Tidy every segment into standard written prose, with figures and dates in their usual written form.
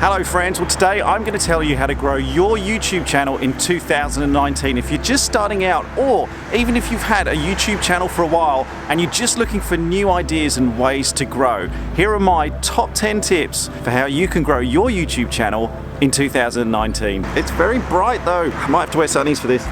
Hello friends, well today I'm going to tell you how to grow your YouTube channel in 2019. If you're just starting out, or even if you've had a YouTube channel for a while and you're just looking for new ideas and ways to grow, here are my top 10 tips for how you can grow your YouTube channel in 2019. It's very bright though, I might have to wear sunnies for this.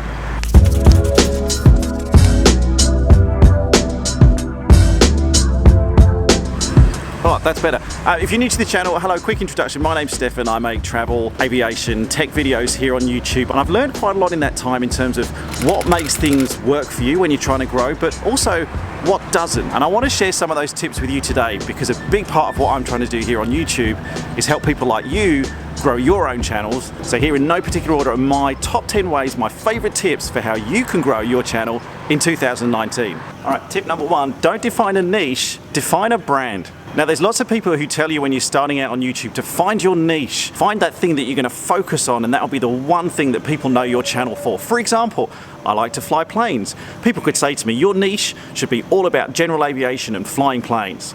Oh, that's better. If you're new to the channel, hello, quick introduction. My name's Stefan. I make travel, aviation, tech videos here on YouTube, and I've learned quite a lot in that time in terms of what makes things work for you when you're trying to grow, but also what doesn't. And I want to share some of those tips with you today because a big part of what I'm trying to do here on YouTube is help people like you grow your own channels. So here in no particular order are my top 10 ways, my favorite tips for how you can grow your channel in 2019. All right, tip number one, don't define a niche, define a brand. Now there's lots of people who tell you when you're starting out on YouTube to find your niche, find that thing that you're going to focus on, and that'll be the one thing that people know your channel for. For example, I like to fly planes. People could say to me, your niche should be all about general aviation and flying planes.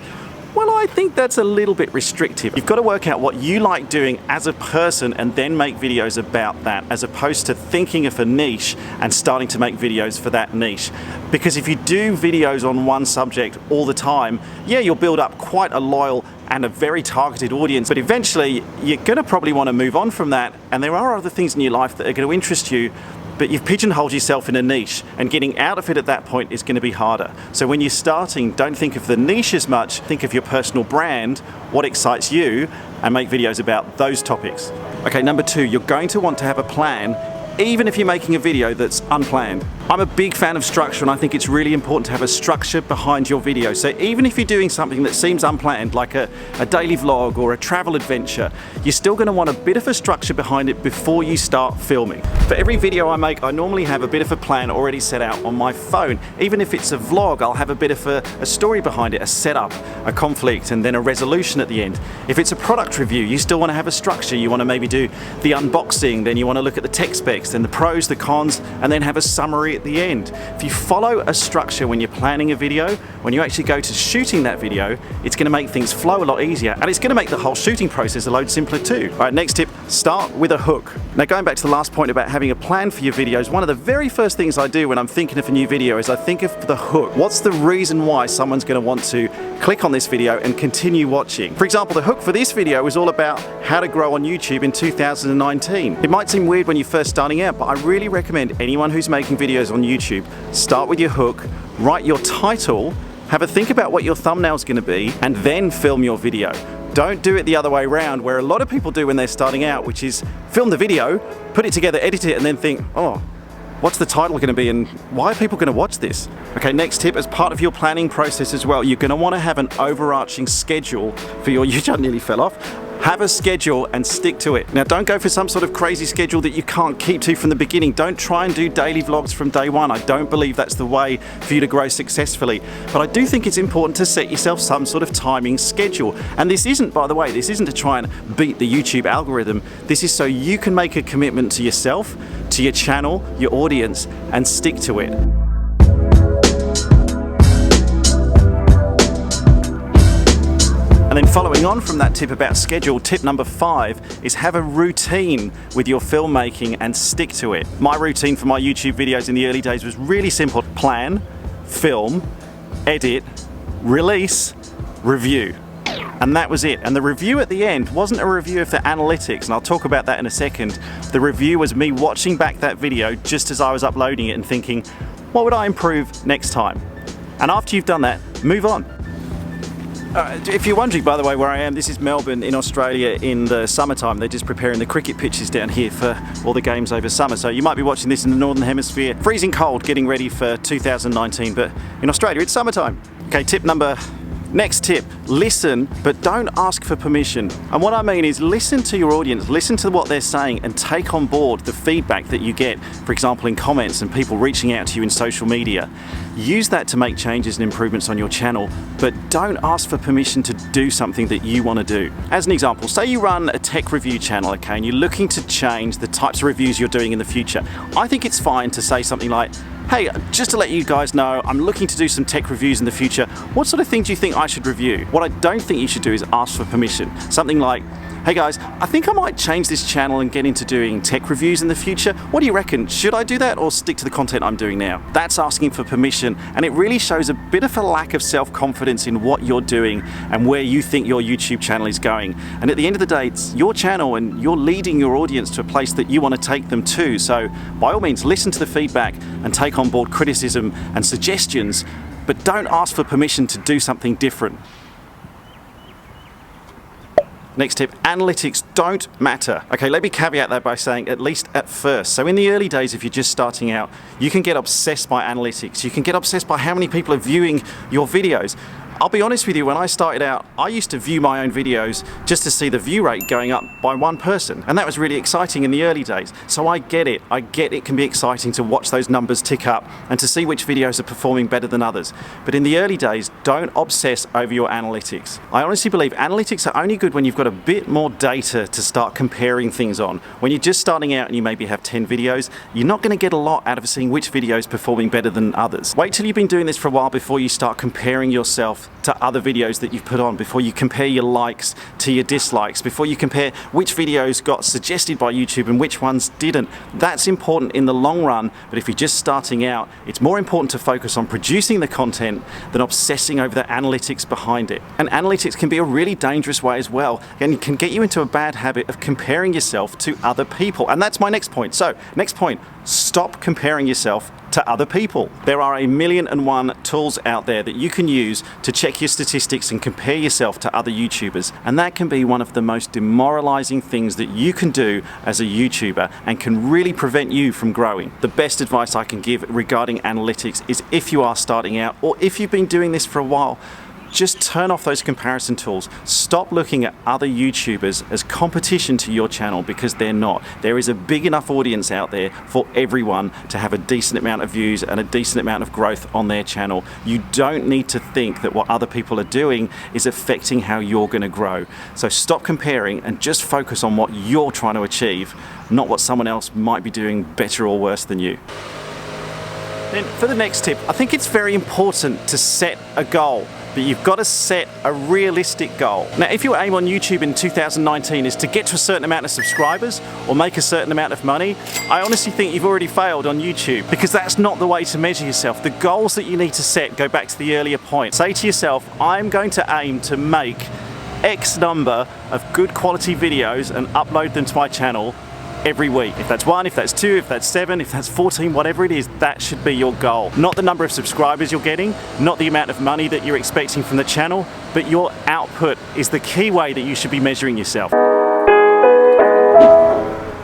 Well, I think that's a little bit restrictive. You've got to work out what you like doing as a person and then make videos about that, as opposed to thinking of a niche and starting to make videos for that niche. Because if you do videos on one subject all the time, yeah, you'll build up quite a loyal and a very targeted audience, but eventually you're going to probably want to move on from that, and there are other things in your life that are going to interest you, but you've pigeonholed yourself in a niche, and getting out of it at that point is going to be harder. So when you're starting, don't think of the niche as much, think of your personal brand, what excites you, and make videos about those topics. Okay, number two, you're going to want to have a plan, even if you're making a video that's unplanned. I'm a big fan of structure, and I think it's really important to have a structure behind your video. So even if you're doing something that seems unplanned, like a daily vlog or a travel adventure, you're still going to want a bit of a structure behind it before you start filming. For every video I make, I normally have a bit of a plan already set out on my phone. Even if it's a vlog, I'll have a bit of a story behind it, a setup, a conflict, and then a resolution at the end. If it's a product review, you still want to have a structure. You want to maybe do the unboxing, then you want to look at the tech specs, then the pros, the cons, and then have a summary at the end. If you follow a structure when you're planning a video, when you actually go to shooting that video, it's going to make things flow a lot easier, and it's going to make the whole shooting process a load simpler too. All right, next tip, start with a hook. Now going back to the last point about having a plan for your videos, one of the very first things I do when I'm thinking of a new video is I think of the hook. What's the reason why someone's going to want to click on this video and continue watching? For example, the hook for this video is all about how to grow on YouTube in 2019. It might seem weird when you're first starting out, but I really recommend anyone who's making videos on YouTube, start with your hook, write your title, have a think about what your thumbnail's going to be, and then film your video. Don't do it the other way around, where a lot of people do when they're starting out, which is film the video, put it together, edit it, and then think, oh, what's the title going to be and why are people going to watch this? Okay, next tip, as part of your planning process as well, you're going to want to have an overarching schedule for your YouTube. Nearly fell off. Have a schedule and stick to it. Now don't go for some sort of crazy schedule that you can't keep to from the beginning. Don't try and do daily vlogs from day one. I don't believe that's the way for you to grow successfully. But I do think it's important to set yourself some sort of timing schedule. And this isn't, by the way, this isn't to try and beat the YouTube algorithm. This is so you can make a commitment to yourself, to your channel, your audience, and stick to it. And then following on from that tip about schedule, tip number 5 is have a routine with your filmmaking and stick to it. My routine for my YouTube videos in the early days was really simple. Plan, film, edit, release, review. And that was it. And the review at the end wasn't a review of the analytics, and I'll talk about that in a second. The review was me watching back that video just as I was uploading it and thinking, what would I improve next time? And after you've done that, move on. If you're wondering, by the way, where I am, this is Melbourne in Australia in the summertime. They're just preparing the cricket pitches down here for all the games over summer. So you might be watching this in the Northern Hemisphere. Freezing cold, getting ready for 2019, but in Australia it's summertime. Okay, next tip, listen, but don't ask for permission. And what I mean is listen to your audience, listen to what they're saying, and take on board the feedback that you get, for example, in comments and people reaching out to you in social media. Use that to make changes and improvements on your channel, but don't ask for permission to do something that you want to do. As an example, say you run a tech review channel, okay, and you're looking to change the types of reviews you're doing in the future. I think it's fine to say something like, hey, just to let you guys know, I'm looking to do some tech reviews in the future. What sort of things do you think I should review? What I don't think you should do is ask for permission. Something like, hey guys, I think I might change this channel and get into doing tech reviews in the future. What do you reckon? Should I do that or stick to the content I'm doing now? That's asking for permission, and it really shows a bit of a lack of self-confidence in what you're doing and where you think your YouTube channel is going. And at the end of the day, it's your channel and you're leading your audience to a place that you want to take them to. So by all means, listen to the feedback and take on board criticism and suggestions, but don't ask for permission to do something different. Next tip, analytics don't matter. Okay, let me caveat that by saying at least at first. So in the early days, if you're just starting out, you can get obsessed by analytics. You can get obsessed by how many people are viewing your videos. I'll be honest with you, when I started out, I used to view my own videos just to see the view rate going up by one person. And that was really exciting in the early days. So I get it. I get it can be exciting to watch those numbers tick up and to see which videos are performing better than others. But in the early days, don't obsess over your analytics. I honestly believe analytics are only good when you've got a bit more data to start comparing things on. When you're just starting out and you maybe have 10 videos, you're not going to get a lot out of seeing which video is performing better than others. Wait till you've been doing this for a while before you start comparing yourself to other videos that you've put on, before you compare your likes to your dislikes, before you compare which videos got suggested by YouTube and which ones didn't. That's important in the long run, but if you're just starting out, it's more important to focus on producing the content than obsessing over the analytics behind it. And analytics can be a really dangerous way as well, and it can get you into a bad habit of comparing yourself to other people. And that's my next point. So, next point, stop comparing yourself to other people. There are 1,000,001 tools out there that you can use to check your statistics and compare yourself to other YouTubers, and that can be one of the most demoralizing things that you can do as a YouTuber and can really prevent you from growing. The best advice I can give regarding analytics is, if you are starting out or if you've been doing this for a while, just turn off those comparison tools. Stop looking at other YouTubers as competition to your channel, because they're not. There is a big enough audience out there for everyone to have a decent amount of views and a decent amount of growth on their channel. You don't need to think that what other people are doing is affecting how you're going to grow. So stop comparing and just focus on what you're trying to achieve, not what someone else might be doing better or worse than you. Then for the next tip, I think it's very important to set a goal. But you've got to set a realistic goal. Now, if your aim on YouTube in 2019 is to get to a certain amount of subscribers or make a certain amount of money, I honestly think you've already failed on YouTube, because that's not the way to measure yourself. The goals that you need to set go back to the earlier point. Say to yourself, I'm going to aim to make X number of good quality videos and upload them to my channel every week. If that's 1, if that's 2, if that's 7, if that's 14, whatever it is, that should be your goal. Not the number of subscribers you're getting, not the amount of money that you're expecting from the channel, but your output is the key way that you should be measuring yourself.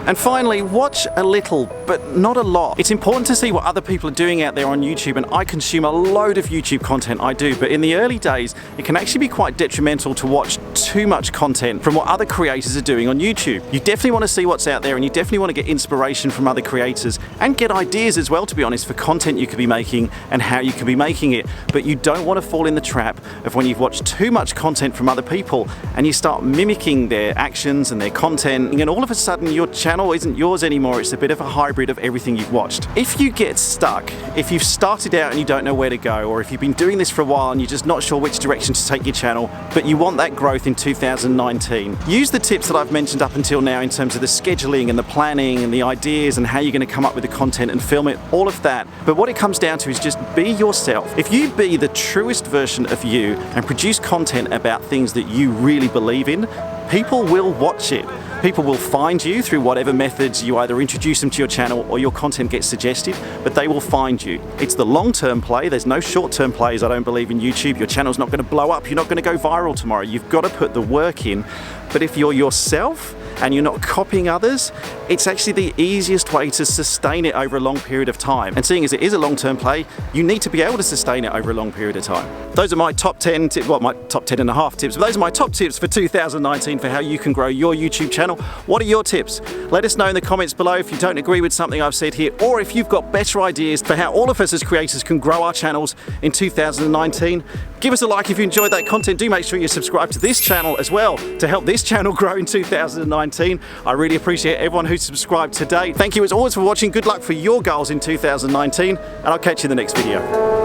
And finally, watch a little, but not a lot. It's important to see what other people are doing out there on YouTube, and I consume a load of YouTube content, I do, but in the early days, it can actually be quite detrimental to watch too much content from what other creators are doing on YouTube. You definitely want to see what's out there, and you definitely want to get inspiration from other creators and get ideas as well, to be honest, for content you could be making and how you could be making it. But you don't want to fall in the trap of when you've watched too much content from other people and you start mimicking their actions and their content, and all of a sudden your channel isn't yours anymore. It's a bit of a hybrid of everything you've watched. If you get stuck, if you've started out and you don't know where to go, or if you've been doing this for a while and you're just not sure which direction to take your channel, but you want that growth in 2019, use the tips that I've mentioned up until now in terms of the scheduling and the planning and the ideas and how you're going to come up with the content and film it, all of that. But what it comes down to is just be yourself. If you be the truest version of you and produce content about things that you really believe in, people will watch it. People will find you through whatever methods you either introduce them to your channel or your content gets suggested, but they will find you. It's the long-term play. There's no short-term plays, I don't believe, in YouTube. Your channel's not going to blow up. You're not going to go viral tomorrow. You've got to put the work in. But if you're yourself and you're not copying others, it's actually the easiest way to sustain it over a long period of time. And seeing as it is a long-term play, you need to be able to sustain it over a long period of time. Those are my top 10 tips, well, my top 10 and a half tips, but those are my top tips for 2019 for how you can grow your YouTube channel. What are your tips? Let us know in the comments below if you don't agree with something I've said here, or if you've got better ideas for how all of us as creators can grow our channels in 2019. Give us a like if you enjoyed that content. Do make sure you subscribe to this channel as well to help this channel grow in 2019. I really appreciate everyone who's subscribed today. Thank you as always for watching. Good luck for your goals in 2019, and I'll catch you in the next video.